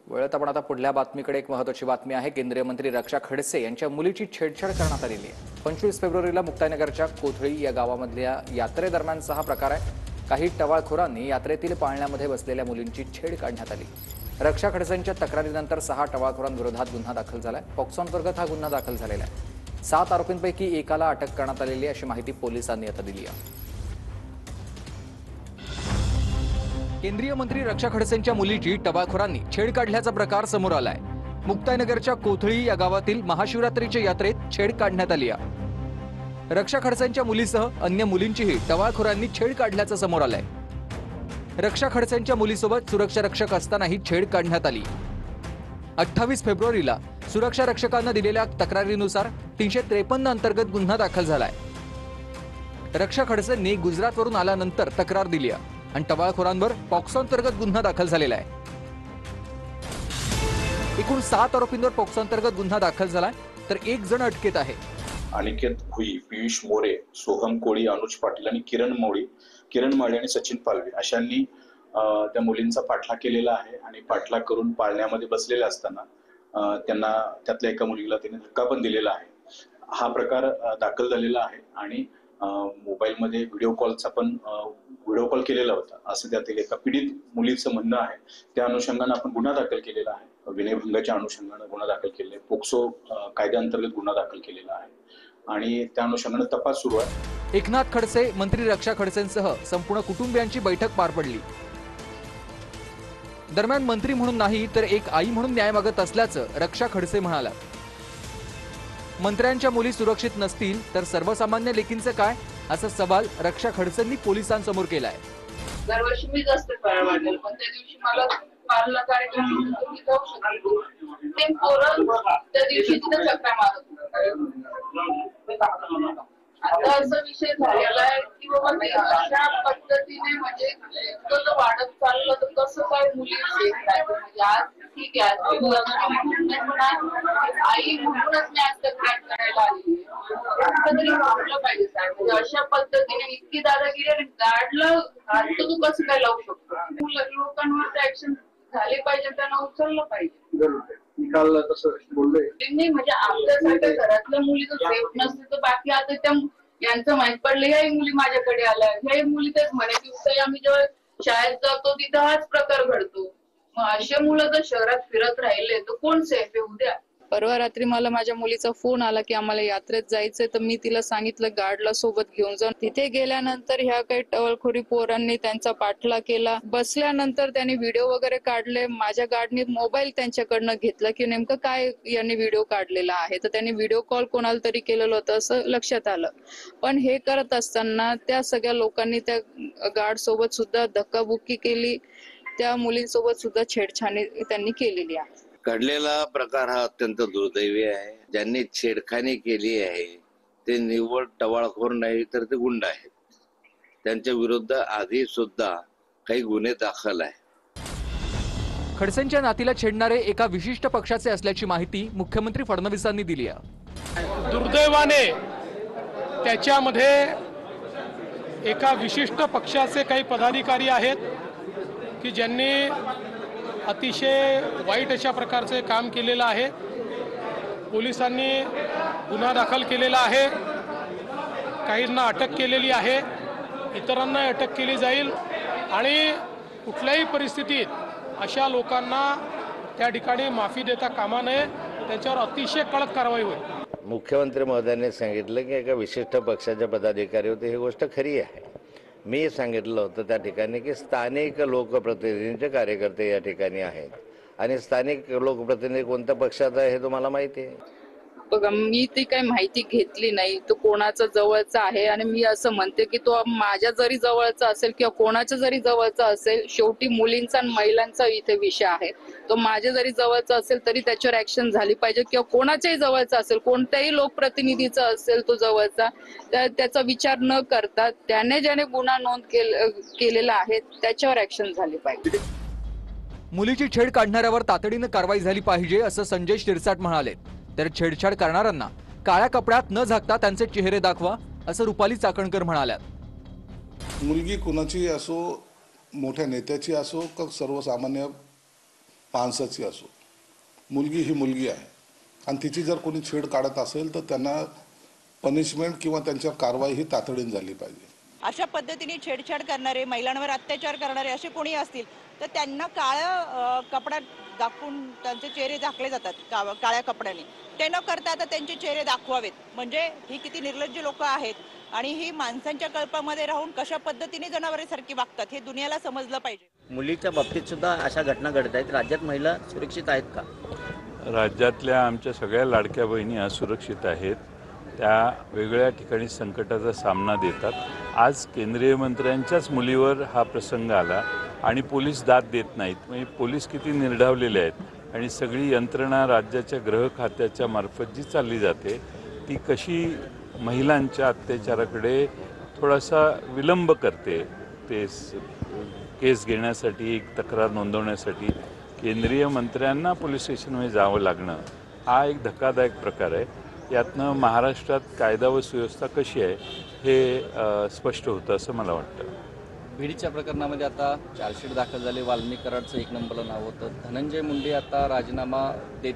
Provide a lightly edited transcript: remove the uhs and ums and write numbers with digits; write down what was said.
वळत आपण आता पुढल्या बातमीकडे. एक महत्त्वाची बातमी आहे. केंद्रीय मंत्री रक्षा खडसे यांच्या मुलीची छेडछाड करण्यात आलेली आहे. 25 फेब्रुवारीला मुक्ताईनगरच्या कोथळी या गावामधल्या यात्रेदरम्यानचा हा प्रकार आहे. काही टवाळखोरांनी यात्रेतील पाळण्यामध्ये बसलेल्या मुलींची छेड काढण्यात आली. रक्षा खडसेंच्या तक्रारीनंतर 6 टवाळखोरांविरोधात गुन्हा दाखल झालाय. पॉक्सो अंतर्गत हा गुन्हा दाखल झालेला आहे. 7 आरोपींपैकी एकाला अटक करण्यात आलेली आहे, अशी माहिती पोलिसांनी आता दिली आहे. केंद्रीय मंत्री रक्षा खडसेंच्या मुलीची टवाळखोरांनी छेड काढल्याचा प्रकार समोर आलाय. मुक्ताईनगरच्या कोथळी या गावातील महाशिवरात्रीच्या यात्रेत छेड काढण्यात आली आहे. रक्षा खडसेंच्या मुलीसह अन्य मुलींचीही टवाळखोरांनी छेड काढल्याचं समोर आलंय. रक्षा खडसेंच्या मुलीसोबत सुरक्षा रक्षक असतानाही छेड काढण्यात आली. 28 फेब्रुवारीला सुरक्षा रक्षकांना दिलेल्या तक्रारीनुसार 353 अंतर्गत गुन्हा दाखल झालाय. रक्षा खडसेंनी गुजरातवरून आल्यानंतर तक्रार दिली आहे आणि टवाळखोरांवर पॉक्सो अंतर्गत गुन्हा दाखल झालेला आहे. एकूण 7 आरोपींवर पॉक्सो अंतर्गत गुन्हा दाखल झालाय, तर 1 जण अटकेत आहे. अनिकेत भुई, पियुष मोरे, सोहम कोळी, अनुज पाटील आणि किरण माळी आणि सचिन पालवे अशांनी त्या मुलींचा पाठलाग केलेला आहे आणि पाठलाग करून पाळण्यामध्ये बसलेले असताना त्यांना त्यातल्या एका मुलीला त्यांनी धक्का पण दिलेला आहे. हा प्रकार दाखल झालेला आहे आणि मोबाईलमध्ये व्हिडिओ कॉल केलेला होता असं त्यातील एका पीडित मुलीचं म्हणणं आहे. त्या अनुषंगाने आपण गुन्हा दाखल केलेला आहे. विनयभंगाच्या अनुषंगाने गुन्हा दाखल केलेला आहे. पोक्सो कायद्याअंतर्गत गुन्हा दाखल केलेला आहे आणि त्या अनुषंगाने तपास सुरू आहे. एकनाथ खडसे, मंत्री रक्षा खडसेंसह संपूर्ण कुटुंबियांची बैठक पार पडली. दरम्यान मंत्री म्हणून नाही तर एक आई म्हणून न्याय मागत असल्याचं रक्षा खडसे म्हणाला. मंत्र्यांच्या मुली सुरक्षित नसतील तर सर्वसामान्य लेकींचं काय, असा सवाल रक्षा खडसेंनी पोलिसांसमोर केलाय. दरवर्षी मी जास्त फराळ वाटेल, पण त्या दिवशी मला पार्लर कार्यक्रम मी जाऊ शकतो. ते पोरं त्या दिवशी तिथे चक्रा मारत होतं. आता असा विषय झालेला आहे की बाबा ते अशा पद्धतीने म्हणजे इतकं वाढत चाललं तर कसं काय मुली सेफ राहायचं. म्हणजे आज ठीक आहे, आई म्हणूनच मी आज तक्रार करायला आली. तरी वापरलं पाहिजे साहेब. म्हणजे अशा पद्धतीने इतकी दादागिरी आणि गाडलं तू कसं काय लावू शकतो. लोकांवर ऍक्शन झाले पाहिजे, त्यांना उचललं पाहिजे. निकाल तसं बोललोय नाही म्हणजे आपल्यासारख्या घरातल्या मुली जर सेफ नसते तर बाकी आता त्या यांचं माहित पडलं ह्याही मुली माझ्याकडे आल्या. ह्याही मुली तेच म्हणे की आम्ही जेव्हा शाळेत जातो तिथं हाच प्रकार घडतो. मग अशा मुलं जर शहरात फिरत राहिले तर कोण सेफ आहे उद्या. परवा रात्री मला माझ्या मुलीचा फोन आला की आम्हाला यात्रेत जायचंय, तर मी तिला सांगितलं गार्डला सोबत घेऊन जाऊन. तिथे गेल्यानंतर ह्या काही टवळखोरी पोरांनी त्यांचा पाठलाग केला. बसल्यानंतर त्यांनी व्हिडिओ वगैरे काढले. माझ्या गार्डने मोबाईल त्यांच्याकडनं घेतला की नेमकं काय यांनी व्हिडिओ काढलेला आहे. तर त्यांनी व्हिडिओ कॉल कोणाला तरी केलेलं होतं असं लक्षात आलं. पण हे करत असताना त्या सगळ्या लोकांनी त्या गार्ड सोबत सुद्धा धक्काबुक्की केली. त्या मुलींसोबत सुद्धा छेडछाड त्यांनी केलेली आहे. घडलेला प्रकार हा अत्यंत दुर्दैवी आहे. ज्यांनी छेडखानी केली आहे ते निव्वळ टवाळखोर नाही तर ते गुंड आहेत. त्यांच्या विरुद्ध आधी सुद्धा काही गुन्हे दाखल आहे. खडसेंच्या नातीला छेडणारे एका विशिष्ट पक्षाचे असल्याची माहिती मुख्यमंत्री फडणवीसांनी दिली आहे. दुर्दैवाने त्याच्यामध्ये एका विशिष्ट पक्षाचे काही पदाधिकारी आहेत की ज्यांनी अतिशय वाईट अशा प्रकारचे काम केलेलं आहे. पोलिसांनी गुन्हा दाखल केलेला आहे. काहींना अटक केलेली आहे, इतरांना अटक केली जाईल आणि कुठल्याही परिस्थितीत अशा लोकांना त्या ठिकाणी माफी देता कामा नये. त्यांच्यावर अतिशय कडक कारवाई होईल. मुख्यमंत्री महोदयांनी सांगितलं की एका विशिष्ट पक्षाचे पदाधिकारी होते. ही गोष्ट खरी आहे. मी सांगितलं होतं त्या ठिकाणी की स्थानिक लोकप्रतिनिधींचे कार्यकर्ते या ठिकाणी आहेत आणि स्थानिक लोकप्रतिनिधी कोणत्या पक्षाचा आहे हे तुम्हाला माहिती आहे. बघा, मी ती काही माहिती घेतली नाही. तो कोणाचा जवळचा आहे आणि मी असं म्हणते की तो माझ्या जरी जवळचा असेल किंवा कोणाच्या जरी जवळचा असेल, शेवटी मुलींचा आणि महिलांचा इथे विषय आहे. तो माझ्या जरी जवळचा असेल तरी त्याच्यावर ऍक्शन झाली पाहिजे किंवा कोणाच्याही जवळचा असेल, कोणत्याही लोकप्रतिनिधीचा असेल तो जवळचा, त्याचा विचार न करता ज्याने गुन्हा नोंद केलेला आहे त्याच्यावर ऍक्शन झाली पाहिजे. मुलीची छेड काढणाऱ्यावर तातडीनं कारवाई झाली पाहिजे असं संजय शिरसाट म्हणाले. तर छेडछाड करणाऱ्यांना काळ्या कपड्यात न झाकता त्यांचे चेहरे दाखवा असं रुपाली चाकणकर म्हणाल्या. मुलगी कुणाची असो, मोठ्या नेत्याची असो का सर्वसामान्य माणसाची असो, मुलगी ही मुलगी आहे आणि तिची जर कोणी छेड काढत असेल तर त्यांना पनिशमेंट किंवा त्यांच्यावर कारवाई ही तातडीने झाली पाहिजे. अशा पद्धतीने छेडछाड करणारे, महिलांवर अत्याचार करणारे असे कोणी असतील तर त्यांना काळ्या कपड्यात दाखवून त्यांचे चेहरे झाकले जातात काळ्या कपड्याने. ते न करता आता त्यांचे चेहरे दाखवावेत. म्हणजे ही किती निर्लज्ज लोक आहेत आणि ही माणसांच्या कल्पामध्ये राहून कशा पद्धतीने जनावरांसारखी वागतात हे दुनियाला समजलं पाहिजे. मुलीच्या बाबतीत सुद्धा अशा घटना घडत आहेत. राज्यात महिला सुरक्षित आहेत का? राज्यातल्या आमच्या सगळ्या लाडक्या बहिणी असुरक्षित आहेत. त्या वेगवेगळ्या ठिकाणी संकटाचा सामना देतात. आज केंद्रीय मंत्र्यांच्याच मुलीवर हा प्रसंग आला आणि पोलीस दाद देत नाहीत. म्हणजे पोलीस किती निर्ढावलेले आहेत आणि सगळी यंत्रणा राज्याच्या गृह खात्याच्या मार्फत जी चालली जाते ती कशी महिलांच्या अत्याचाराकडे थोडासा विलंब करते. ते केस घेण्यासाठी, एक तक्रार नोंदवण्यासाठी केंद्रीय मंत्र्यांना पोलीस स्टेशनमध्ये जावं लागणं हा एक धक्कादायक प्रकार आहे. यातनं महाराष्ट्रात कायदा व सुव्यवस्था कशी आहे हे स्पष्ट होतं असं मला वाटतं. बीडच्या प्रकरणामध्ये आता चार्जशीट दाखल झाले. वाल्मिक कराडचं 1 नंबरला नाव होतं. धनंजय मुंडे आता राजीनामा देत